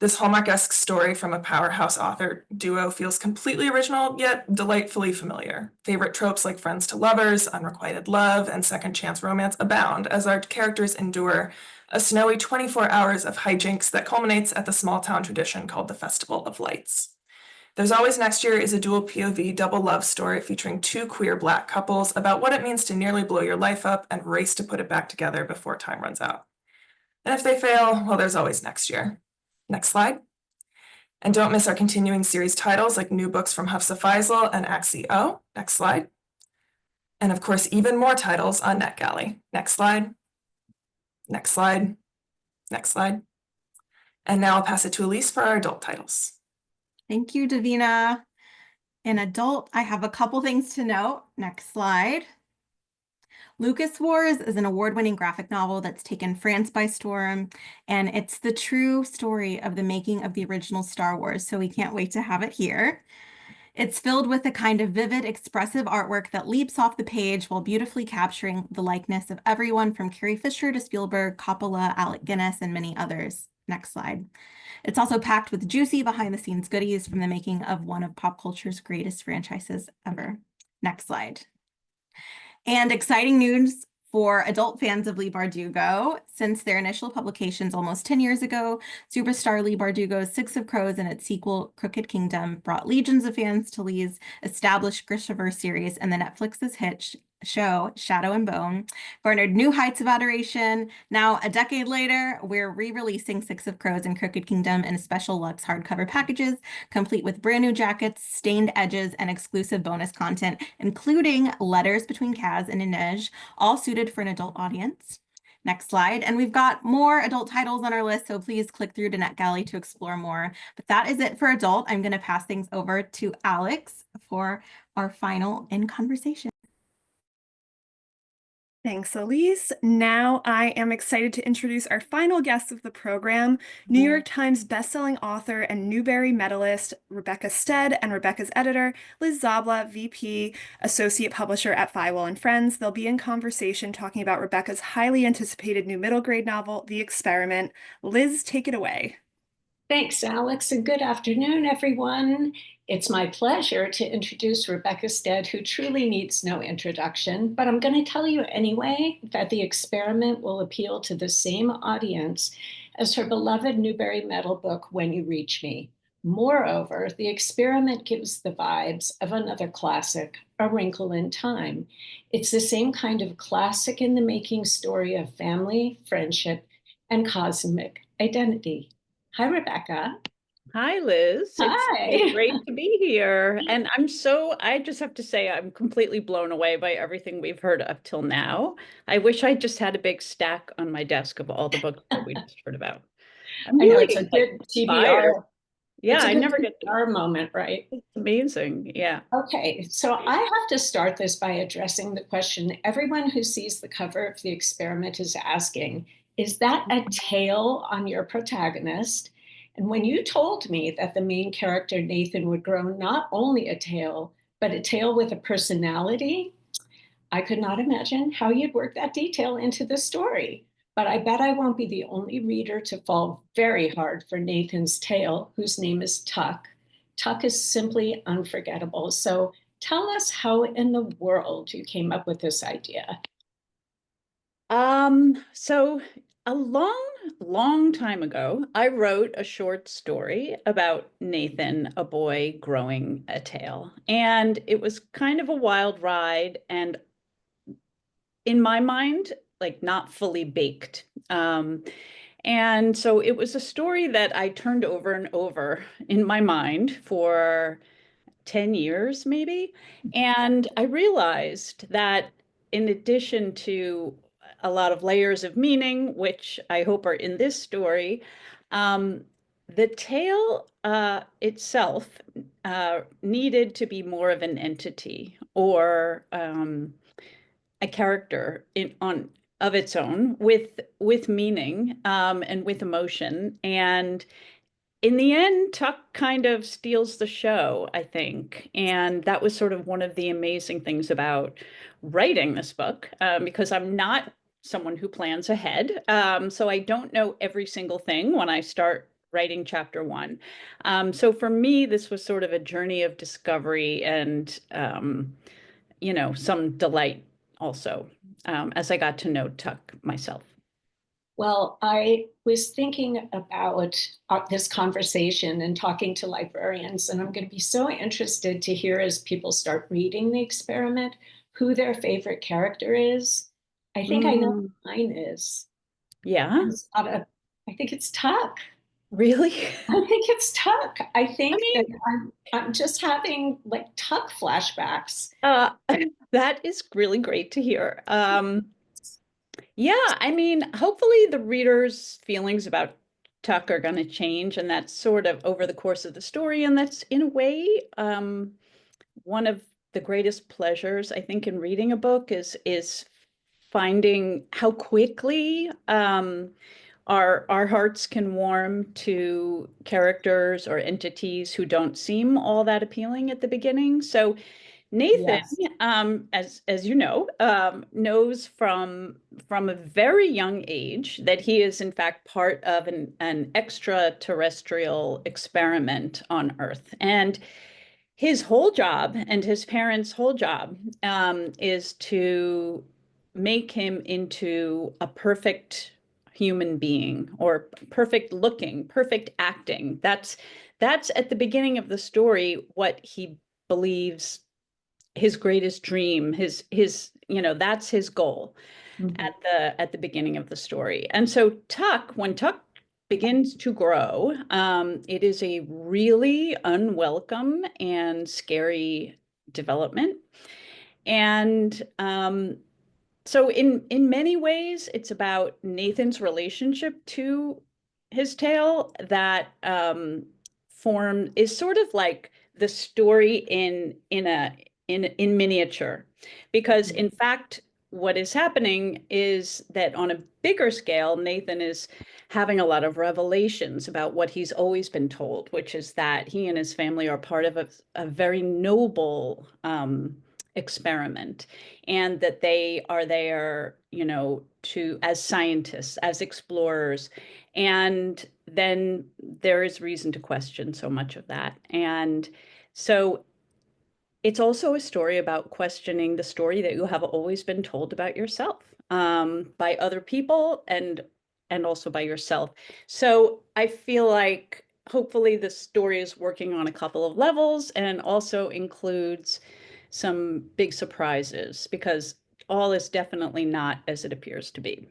This Hallmark-esque story from a powerhouse author duo feels completely original, yet delightfully familiar. Favorite tropes like friends to lovers, unrequited love, and second chance romance abound as our characters endure a snowy 24 hours of hijinks that culminates at the small-town tradition called the Festival of Lights. There's Always Next Year is a dual POV double love story featuring two queer Black couples about what it means to nearly blow your life up and race to put it back together before time runs out. And if they fail, well, there's always next year. Next slide. And don't miss our continuing series titles like new books from Hafsa Faisal and Axie O. Next slide. And of course, even more titles on NetGalley. Next slide. Next slide. Next slide. And now I'll pass it to Elise for our adult titles. Thank you, Davina. In adult, I have a couple things to note. Next slide. Lucas Wars is an award-winning graphic novel that's taken France by storm, and it's the true story of the making of the original Star Wars, so we can't wait to have it here. It's filled with a kind of vivid, expressive artwork that leaps off the page while beautifully capturing the likeness of everyone from Carrie Fisher to Spielberg, Coppola, Alec Guinness, and many others. Next slide. It's also packed with juicy behind-the-scenes goodies from the making of one of pop culture's greatest franchises ever. Next slide. And exciting news for adult fans of Leigh Bardugo. Since their initial publications almost 10 years ago, superstar Leigh Bardugo's Six of Crows and its sequel, Crooked Kingdom, brought legions of fans to Leigh's established Grishaverse series, and the Netflix's hit show, Shadow and Bone, garnered new heights of adoration. Now, a decade later, we're re-releasing Six of Crows and Crooked Kingdom in special luxe hardcover packages, complete with brand new jackets, stained edges, and exclusive bonus content, including letters between Kaz and Inej, all suited for an adult audience. Next slide. And we've got more adult titles on our list, so please click through to NetGalley to explore more. But that is it for adult. I'm going to pass things over to Alex for our final in conversation. Thanks, Elise. Now I am excited to introduce our final guests of the program, New York Times bestselling author and Newbery Medalist Rebecca Stead and Rebecca's editor, Liz Zabla, VP, Associate Publisher at Feiwel and Friends. They'll be in conversation talking about Rebecca's highly anticipated new middle grade novel, The Experiment. Liz, take it away. Thanks, Alex, and good afternoon, everyone. It's my pleasure to introduce Rebecca Stead, who truly needs no introduction, but I'm going to tell you anyway that The Experiment will appeal to the same audience as her beloved Newbery Medal book, When You Reach Me. Moreover, The Experiment gives the vibes of another classic, A Wrinkle in Time. It's the same kind of classic in the making story of family, friendship, and cosmic identity. Hi, Rebecca. Hi, Liz. Hi. It's great to be here. And I just have to say, I'm completely blown away by everything we've heard up till now. I wish I just had a big stack on my desk of all the books that we just heard about. I know it's a good TBR. Yeah, I never get our moment, right? It's amazing. Yeah. Okay, so I have to start this by addressing the question everyone who sees the cover of The Experiment is asking, is that a tail on your protagonist? And when you told me that the main character, Nathan, would grow not only a tail, but a tail with a personality, I could not imagine how you'd work that detail into the story. But I bet I won't be the only reader to fall very hard for Nathan's tail, whose name is Tuck. Tuck is simply unforgettable. So tell us how in the world you came up with this idea. So a long time ago, I wrote a short story about Nathan, a boy growing a tail. And it was kind of a wild ride, and in my mind, like not fully baked. And so it was a story that I turned over and over in my mind for 10 years, maybe. And I realized that in addition to a lot of layers of meaning, which I hope are in this story, the tale itself needed to be more of an entity or a character of its own with meaning and with emotion. And in the end, Tuck kind of steals the show, I think. And that was sort of one of the amazing things about writing this book, because I'm not someone who plans ahead. So I don't know every single thing when I start writing chapter one. So for me, this was sort of a journey of discovery and, some delight also, as I got to know Tuck myself. Well, I was thinking about this conversation and talking to librarians, and I'm going to be so interested to hear as people start reading The Experiment, who their favorite character is. I think I know who mine is. Yeah. I think it's Tuck. Really? I think it's Tuck. I think that I'm just having like Tuck flashbacks. That is really great to hear. Yeah, I mean, hopefully the reader's feelings about Tuck are going to change, and that's sort of over the course of the story. And that's in a way one of the greatest pleasures, I think, in reading a book is finding how quickly our hearts can warm to characters or entities who don't seem all that appealing at the beginning. So Nathan, as you know, knows from a very young age that he is in fact part of an extraterrestrial experiment on Earth. And his whole job and his parents' whole job is to make him into a perfect human being, or perfect looking, perfect acting. That's at the beginning of the story what he believes his greatest dream, his that's his goal at the beginning of the story. And so when Tuck begins to grow, it is a really unwelcome and scary development. And so in many ways, it's about Nathan's relationship to his tale that is sort of like the story in miniature. Because in fact, what is happening is that on a bigger scale, Nathan is having a lot of revelations about what he's always been told, which is that he and his family are part of a very noble experiment, and that they are there, as scientists, as explorers. And then there is reason to question so much of that. And so it's also a story about questioning the story that you have always been told about yourself, by other people and also by yourself. So I feel like hopefully the story is working on a couple of levels and also includes some big surprises, because all is definitely not as it appears to be.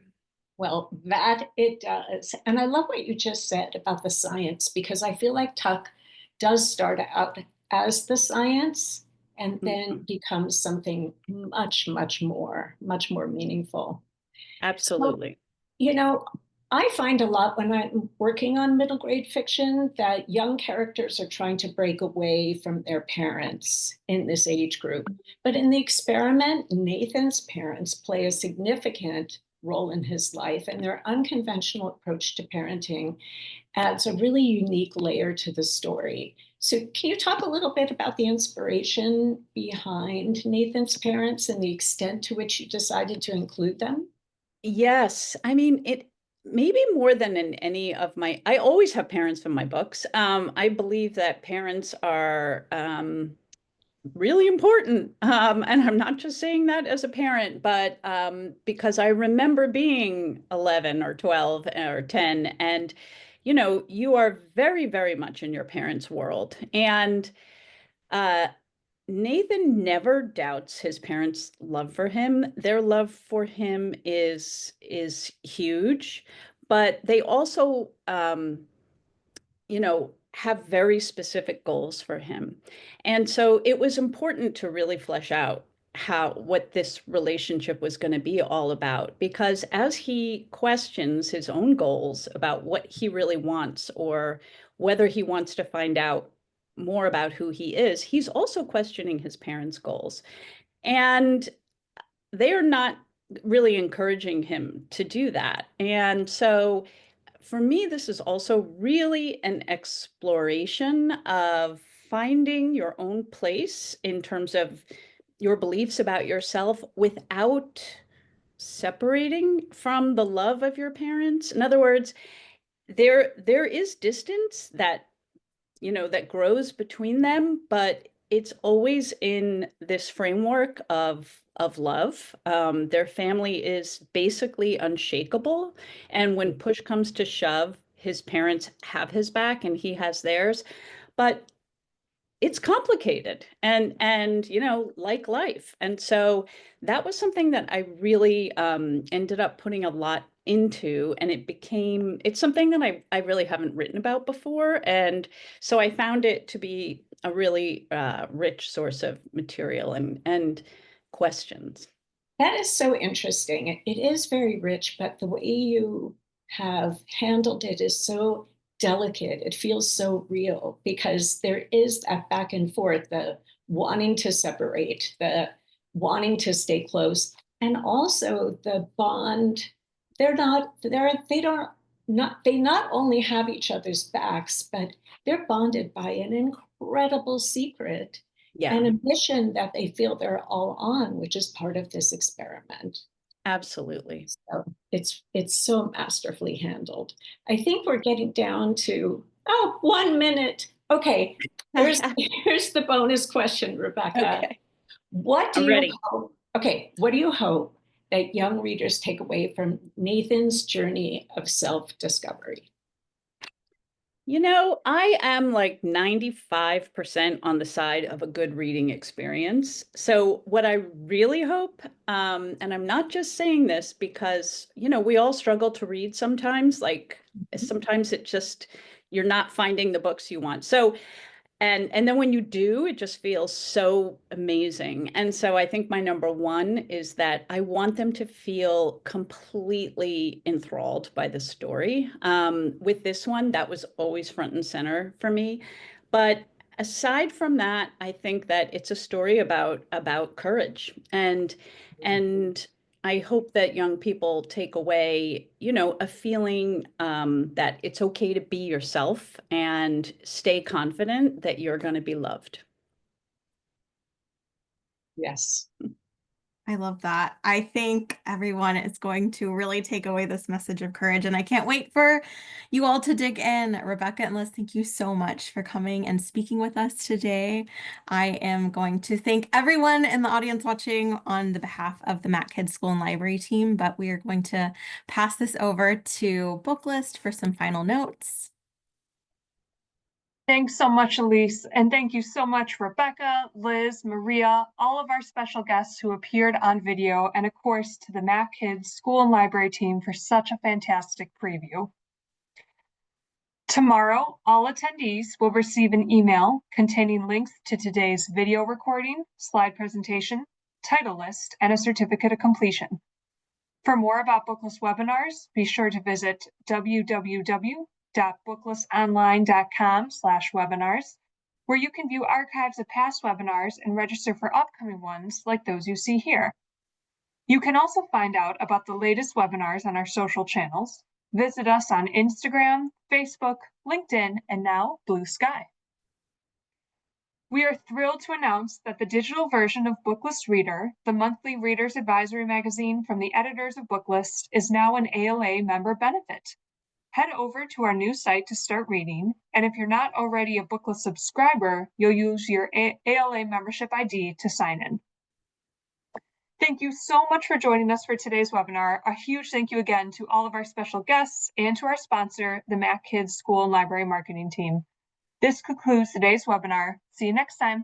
Well, that it does. And I love what you just said about the science, because I feel like Tuck does start out as the science and then becomes something much, much more meaningful. Absolutely. So, I find a lot when I'm working on middle grade fiction that young characters are trying to break away from their parents in this age group. But in the experiment, Nathan's parents play a significant role in his life, and their unconventional approach to parenting adds a really unique layer to the story. So can you talk a little bit about the inspiration behind Nathan's parents and the extent to which you decided to include them? Yes. I mean, it maybe more than in any of I always have parents in my books. I believe that parents are really important. And I'm not just saying that as a parent, but because I remember being 11 or 12 or 10, and you are very, very much in your parents' world. And Nathan never doubts his parents' love for him. Their love for him is huge, but they also have very specific goals for him. And so it was important to really flesh out what this relationship was going to be all about, because as he questions his own goals about what he really wants, or whether he wants to find out more about who he is, he's also questioning his parents' goals. And they are not really encouraging him to do that. And so for me, this is also really an exploration of finding your own place in terms of your beliefs about yourself without separating from the love of your parents. In other words, there is distance that that grows between them, but it's always in this framework of love. Their family is basically unshakable, and when push comes to shove, his parents have his back and he has theirs. But it's complicated and like life. And so that was something that I really ended up putting a lot into, and it's something that I really haven't written about before. And so I found it to be a really rich source of material and questions. That is so interesting. It is very rich, but the way you have handled it is so delicate. It feels so real, because there is that back and forth, the wanting to separate, the wanting to stay close, and also the bond. They don't they not only have each other's backs, but they're bonded by an incredible secret and a mission that they feel they're all on, which is part of this experiment. Absolutely. So it's so masterfully handled. I think we're getting down to 1 minute. Okay, here's the bonus question, Rebecca. Okay. What do I'm you ready. hope? Okay, what do you hope that young readers take away from Nathan's journey of self-discovery? You know, I am like 95% on the side of a good reading experience. So what I really hope, and I'm not just saying this because, you know, we all struggle to read sometimes, like sometimes it just, you're not finding the books you want. So and then when you do, it just feels so amazing. And so I think my number one is that I want them to feel completely enthralled by the story. With this one, that was always front and center for me. But aside from that, I think that it's a story about courage and I hope that young people take away, you know, a feeling that it's okay to be yourself and stay confident that you're going to be loved. Yes. I love that. I think everyone is going to really take away this message of courage, and I can't wait for you all to dig in. Rebecca and Liz, thank you so much for coming and speaking with us today. I am going to thank everyone in the audience watching on the behalf of the MacKids School and Library team, but we are going to pass this over to Booklist for some final notes. Thanks so much, Elise. And thank you so much, Rebecca, Liz, Maria, all of our special guests who appeared on video, and of course to the MacKids School and Library team for such a fantastic preview. Tomorrow, all attendees will receive an email containing links to today's video recording, slide presentation, title list, and a certificate of completion. For more about Booklist webinars, be sure to visit www.booklistonline.com/webinars, where you can view archives of past webinars and register for upcoming ones like those you see here. You can also find out about the latest webinars on our social channels. Visit us on Instagram, Facebook, LinkedIn, and now Blue Sky. We are thrilled to announce that the digital version of Booklist Reader, the monthly reader's advisory magazine from the editors of Booklist, is now an ALA member benefit. Head over to our new site to start reading, and if you're not already a Booklist subscriber, you'll use your ALA membership ID to sign in. Thank you so much for joining us for today's webinar. A huge thank you again to all of our special guests and to our sponsor, the MacKids School and Library Marketing Team. This concludes today's webinar. See you next time.